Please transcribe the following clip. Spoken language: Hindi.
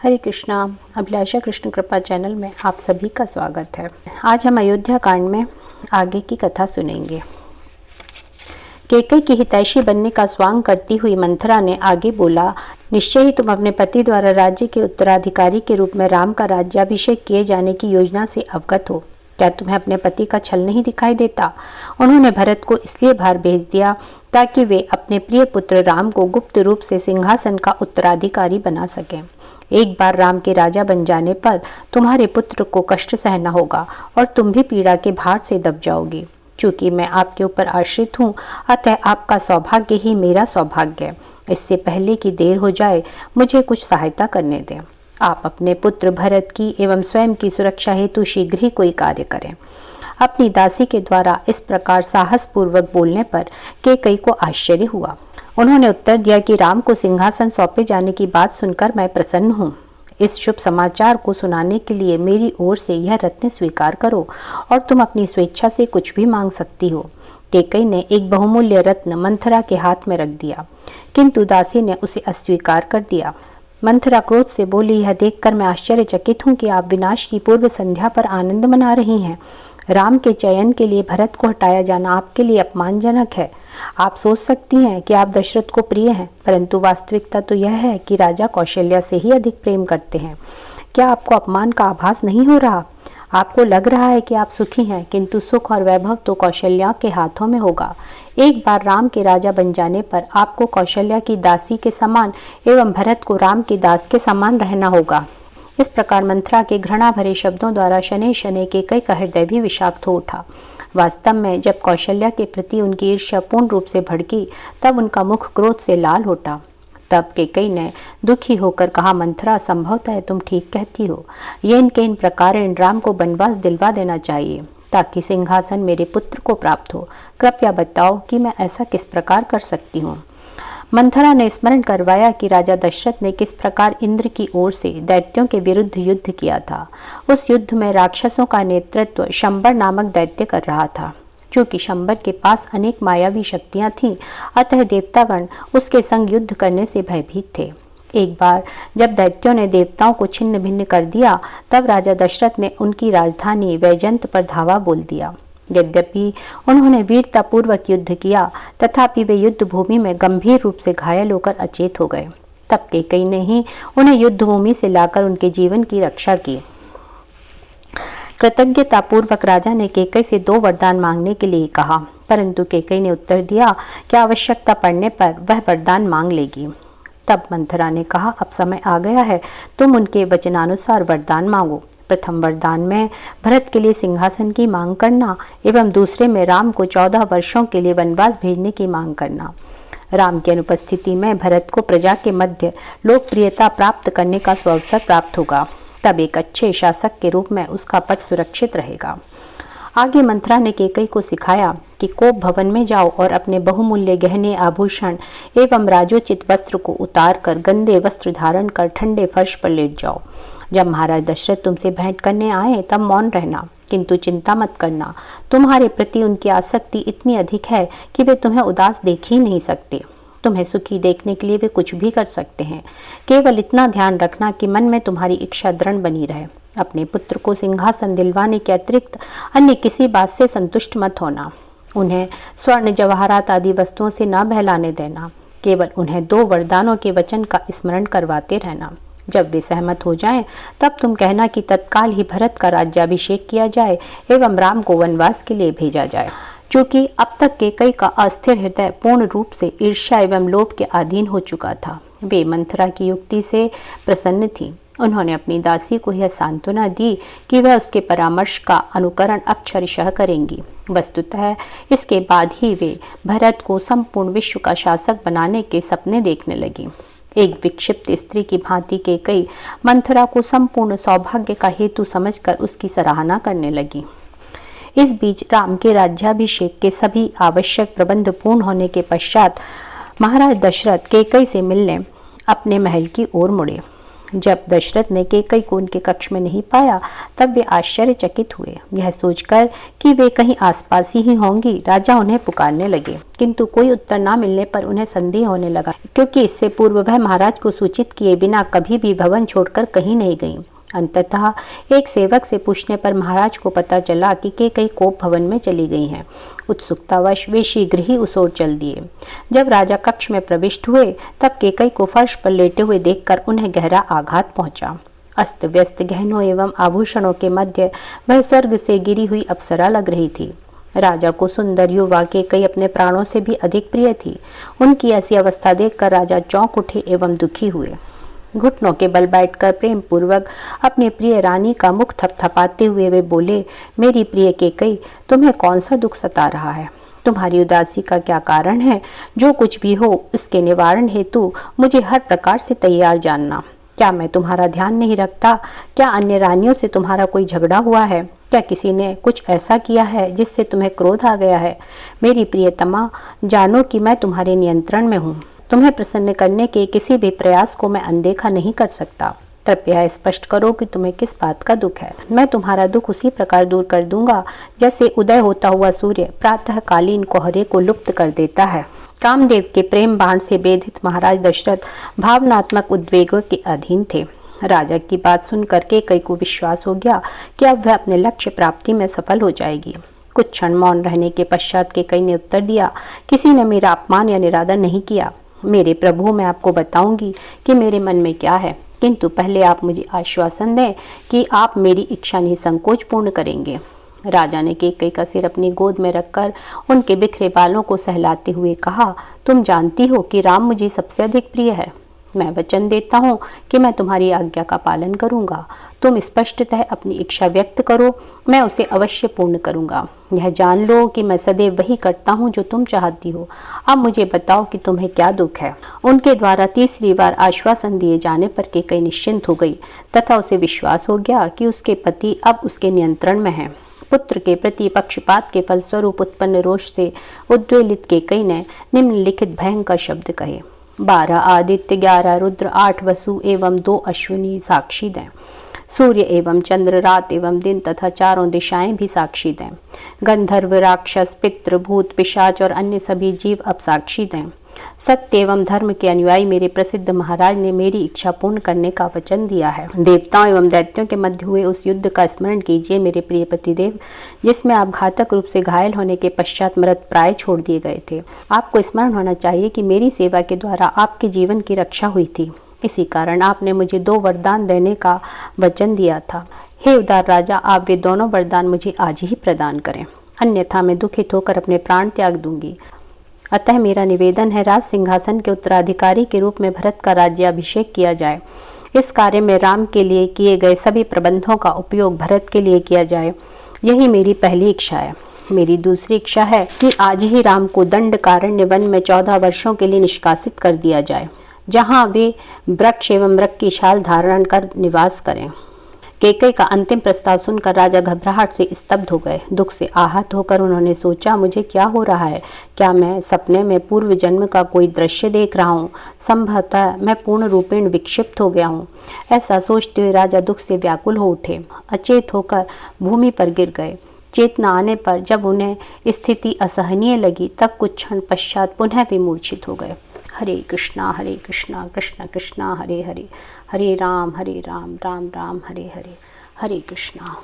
हरे कृष्णा। अभिलाषा कृष्ण कृपा चैनल में आप सभी का स्वागत है। आज हम अयोध्या कांड में आगे की कथा सुनेंगे। कैकेयी की हितैषी बनने का स्वांग करती हुई मंथरा ने आगे बोला, निश्चय ही तुम अपने पति द्वारा राज्य के उत्तराधिकारी के रूप में राम का राज्याभिषेक किए जाने की योजना से अवगत हो। क्या तुम्हें अपने पति का छल नहीं दिखाई देता? उन्होंने भरत को इसलिए बाहर भेज दिया ताकि वे अपने प्रिय पुत्र राम को गुप्त रूप से सिंहासन का उत्तराधिकारी बना सकें। एक बार राम के राजा बन जाने पर तुम्हारे पुत्र को कष्ट सहना होगा और तुम भी पीड़ा के भार से दब जाओगी। चूंकि मैं आपके ऊपर आश्रित हूँ, अतः आपका सौभाग्य ही मेरा सौभाग्य है। इससे पहले कि देर हो जाए, मुझे कुछ सहायता करने दें। आप अपने पुत्र भरत की एवं स्वयं की सुरक्षा हेतु शीघ्र ही कोई कार्य करें। अपनी दासी के द्वारा इस प्रकार साहसपूर्वक बोलने पर कैकेयी को आश्चर्य हुआ। उन्होंने उत्तर दिया कि राम को सिंहासन सौंपे जाने की बात सुनकर मैं प्रसन्न हूँ। इस शुभ समाचार को सुनाने के लिए मेरी ओर से यह रत्न स्वीकार करो और तुम अपनी स्वेच्छा से कुछ भी मांग सकती हो। कैकेयी ने एक बहुमूल्य रत्न मंथरा के हाथ में रख दिया, किंतु दासी ने उसे अस्वीकार कर दिया। मंथरा क्रोध से बोली, यह देखकर मैं आश्चर्यचकित हूँ कि आप विनाश की पूर्व संध्या पर आनंद मना रही हैं। राम के चयन के लिए भरत को हटाया जाना आपके लिए अपमानजनक है। आप सोच सकती हैं कि आप दशरथ को प्रिय हैं, परंतु वास्तविकता तो यह है कि राजा कौशल्या से ही अधिक प्रेम करते हैं। क्या आपको अपमान का आभास नहीं हो रहा? आपको लग रहा है कि आप सुखी हैं, किंतु सुख और वैभव तो कौशल्या के हाथों में होगा। एक बार राम के राजा बन जाने पर आपको कौशल्या की दासी के समान एवं भरत को राम के दास के समान रहना होगा। इस प्रकार मंथरा के घृणा भरे शब्दों द्वारा शनै शनै कैकेयी का हृदय भी विषाक्त हो उठा। वास्तव में जब कौशल्या के प्रति उनकी ईर्ष्या पूर्ण रूप से भड़की, तब उनका मुख क्रोध से लाल उठा। तब कैकेयी ने दुखी होकर कहा, मंथरा, संभवतः तुम ठीक कहती हो। ये इनके इन प्रकार राम को वनवास दिलवा देना चाहिए ताकि सिंहासन मेरे पुत्र को प्राप्त हो। कृपया बताओ कि मैं ऐसा किस प्रकार कर सकती हूँ। मंथरा ने स्मरण करवाया कि राजा दशरथ ने किस प्रकार इंद्र की ओर से दैत्यों के विरुद्ध युद्ध किया था। उस युद्ध में राक्षसों का नेतृत्व शंबर नामक दैत्य कर रहा था। चूंकि शंबर के पास अनेक मायावी शक्तियां थीं, अतः देवतागण उसके संग युद्ध करने से भयभीत थे। एक बार जब दैत्यों ने देवताओं को छिन्न भिन्न कर दिया, तब राजा दशरथ ने उनकी राजधानी वैजयंत पर धावा बोल दिया। यद्यपि उन्होंने वीरतापूर्वक युद्ध किया, तथापि वे युद्ध भूमि में गंभीर रूप से घायल होकर अचेत हो गए। तब कैकेयी ने ही उन्हें युद्ध भूमि से लाकर उनके जीवन की रक्षा की। कृतज्ञतापूर्वक राजा ने कैकेयी से 2 वरदान मांगने के लिए कहा, परंतु कैकेयी ने उत्तर दिया कि आवश्यकता पड़ने पर वह वरदान मांग लेगी। तब मंथरा ने कहा, अब समय आ गया है, तुम उनके वचनानुसार वरदान मांगो। प्रथम वरदान में भरत के लिए सिंहासन की मांग करना एवं दूसरे में राम को 14 वर्षों के लिए वनवास भेजने की मांग करना। राम की अनुपस्थिति में भरत को प्रजा के मध्य लोकप्रियता प्राप्त करने का सुअवसर प्राप्त होगा। तब एक अच्छे शासक के रूप में उसका पद सुरक्षित रहेगा। आगे मंथरा ने कैकेयी को सिखाया कि कोप भवन में जाओ और अपने बहुमूल्य गहने, आभूषण एवं राजोचित वस्त्र को उतार कर गंदे वस्त्र धारण कर ठंडे फर्श पर लेट जाओ। जब महाराज दशरथ तुमसे भेंट करने आए, तब मौन रहना, किंतु चिंता मत करना। तुम्हारे प्रति उनकी आसक्ति इतनी अधिक है कि वे तुम्हें उदास देख ही नहीं सकते। तुम्हें सुखी देखने के लिए वे कुछ भी कर सकते हैं। केवल इतना ध्यान रखना कि मन में तुम्हारी इच्छा दृढ़ बनी रहे। अपने पुत्र को सिंहासन दिलवाने के अतिरिक्त अन्य किसी बात से संतुष्ट मत होना। उन्हें स्वर्ण जवाहरात आदि वस्तुओं से न बहलाने देना। केवल उन्हें 2 वरदानों के वचन का स्मरण करवाते रहना। जब वे सहमत हो जाएं, तब तुम कहना कि तत्काल ही भरत का राज्याभिषेक किया जाए एवं राम को वनवास के लिए भेजा जाए। चूंकि अब तक कैकेयी का अस्थिर हृदय पूर्ण रूप से ईर्ष्या एवं लोभ के अधीन हो चुका था, वे मंथरा की युक्ति से प्रसन्न थी। उन्होंने अपनी दासी को यह सांत्वना दी कि वह उसके परामर्श का अनुकरण अक्षरशः करेंगी। वस्तुतः इसके बाद ही वे भरत को संपूर्ण विश्व का शासक बनाने के सपने देखने लगी। एक विक्षिप्त स्त्री की भांति कैकेयी मंथरा को संपूर्ण सौभाग्य का हेतु समझकर उसकी सराहना करने लगी। इस बीच राम के राज्याभिषेक के सभी आवश्यक प्रबंध पूर्ण होने के पश्चात महाराज दशरथ कैकेयी से मिलने अपने महल की ओर मुड़े। जब दशरथ ने केकई को उनके कक्ष में नहीं पाया तब वे आश्चर्यचकित हुए। यह सोचकर कि वे कहीं आसपास ही होंगी, राजा उन्हें पुकारने लगे, किंतु कोई उत्तर न मिलने पर उन्हें संदेह होने लगा, क्योंकि इससे पूर्व वह महाराज को सूचित किए बिना कभी भी भवन छोड़कर कहीं नहीं गईं। अंततः एक सेवक से पूछने पर महाराज को पता चला कि केकई कोप भवन में चली गई हैं। उत्सुकतावश वे शीघ्र ही उस ओर चल दिए। जब राजा कक्ष में प्रविष्ट हुए तब केकई को फर्श पर लेटे हुए देखकर उन्हें गहरा आघात पहुंचा। अस्त व्यस्त गहनों एवं आभूषणों के मध्य वह स्वर्ग से गिरी हुई अप्सरा लग रही थी। राजा को सुंदर युवा केकई अपने प्राणों से भी अधिक प्रिय थी। उनकी ऐसी अवस्था देखकर राजा चौंक उठे एवं दुखी हुए। घुटनों के बल बैठकर प्रेम पूर्वक अपने प्रिय रानी का मुख थपथपाते हुए वे बोले, मेरी प्रिय केकई, तुम्हें कौन सा दुख सता रहा है? तुम्हारी उदासी का क्या कारण है? जो कुछ भी हो इसके निवारण हेतु मुझे हर प्रकार से तैयार जानना। क्या मैं तुम्हारा ध्यान नहीं रखता? क्या अन्य रानियों से तुम्हारा कोई झगड़ा हुआ है? क्या किसी ने कुछ ऐसा किया है जिससे तुम्हें क्रोध आ गया है? मेरी प्रियतमा, जानो कि मैं तुम्हारे नियंत्रण में हूँ। तुम्हें प्रसन्न करने के किसी भी प्रयास को मैं अनदेखा नहीं कर सकता। कृपया स्पष्ट करो कि तुम्हें किस बात का दुख है। मैं तुम्हारा दुख उसी प्रकार दूर कर दूंगा जैसे उदय होता हुआ सूर्य प्रातःकालीन कोहरे को लुप्त कर देता है। कामदेव के प्रेम बाण से बेधित महाराज दशरथ भावनात्मक उद्वेगों के अधीन थे। राजा की बात सुनकर केकई को विश्वास हो गया कि अब वह अपने लक्ष्य प्राप्ति में सफल हो जाएगी। कुछ क्षण मौन रहने के पश्चात केकई ने उत्तर दिया, किसी ने मेरा अपमान या निरादर नहीं किया। मेरे प्रभु, मैं आपको बताऊंगी कि मेरे मन में क्या है, किंतु पहले आप मुझे आश्वासन दें कि आप मेरी इच्छा निसंकोच पूर्ण करेंगे। राजा ने केकई का सिर अपनी गोद में रखकर उनके बिखरे बालों को सहलाते हुए कहा, तुम जानती हो कि राम मुझे सबसे अधिक प्रिय है। मैं वचन देता हूँ कि मैं तुम्हारी आज्ञा का पालन करूँगा। तुम स्पष्टतः अपनी इच्छा व्यक्त करो, मैं उसे अवश्य पूर्ण करूँगा। यह जान लो कि मैं सदैव वही करता हूँ जो तुम चाहती हो। अब मुझे बताओ कि तुम्हें क्या दुख है। उनके द्वारा तीसरी बार आश्वासन दिए जाने पर केकई निश्चिंत हो गई तथा उसे विश्वास हो गया कि उसके पति अब उसके नियंत्रण में है। पुत्र के प्रति पक्षपात के फलस्वरूप उत्पन्न रोष से उद्वेलित केकई ने निम्नलिखित भयंकर शब्द कहे, 12 आदित्य, 11 रुद्र, 8 वसु एवं 2 अश्विनी साक्षी दें। सूर्य एवं चंद्र, रात एवं दिन तथा चारों दिशाएं भी साक्षी दें। गंधर्व, राक्षस, पितृ, भूत, पिशाच और अन्य सभी जीव अब साक्षी दें। सत्य एवं धर्म के अनुयायी मेरे प्रसिद्ध महाराज ने मेरी इच्छा पूर्ण करने का वचन दिया है। देवताओं एवं दैत्यों के मध्य हुए उस युद्ध का स्मरण कीजिए मेरे प्रिय पतिदेव, जिसमें आप घातक रूप से घायल होने के पश्चात मृत प्राय छोड़ दिए गए थे। आपको स्मरण होना चाहिए कि मेरी सेवा के द्वारा आपके जीवन की रक्षा हुई थी। इसी कारण आपने मुझे 2 वरदान देने का वचन दिया था। हे उदार राजा, आप वे दोनों वरदान मुझे आज ही प्रदान करें, अन्यथा मैं दुखित होकर अपने प्राण त्याग दूंगी। अतः मेरा निवेदन है, राज सिंहासन के उत्तराधिकारी के रूप में भरत का राज्याभिषेक किया जाए। इस कार्य में राम के लिए किए गए सभी प्रबंधों का उपयोग भरत के लिए किया जाए। यही मेरी पहली इच्छा है। मेरी दूसरी इच्छा है कि आज ही राम को दंडकारण्य वन में 14 वर्षों के लिए निष्कासित कर दिया जाए, जहाँ वे वृक्ष एवं मृग की छाल धारण कर निवास करें। केकई का अंतिम प्रस्ताव सुनकर राजा घबराहट से स्तब्ध हो गए। दुख से आहत होकर उन्होंने सोचा, मुझे क्या हो रहा है? क्या मैं सपने में पूर्व जन्म का कोई दृश्य देख रहा हूँ? संभवतः मैं पूर्ण रूपेण विक्षिप्त हो गया हूँ। ऐसा सोचते हुए राजा दुख से व्याकुल हो उठे, अचेत होकर भूमि पर गिर गए। चेतना आने पर जब उन्हें स्थिति असहनीय लगी तब कुछ क्षण पश्चात पुनः भी मूर्छित हो गए। हरे कृष्णा कृष्ण कृष्णा हरे हरे, हरे राम राम राम हरे हरे, हरे कृष्णा।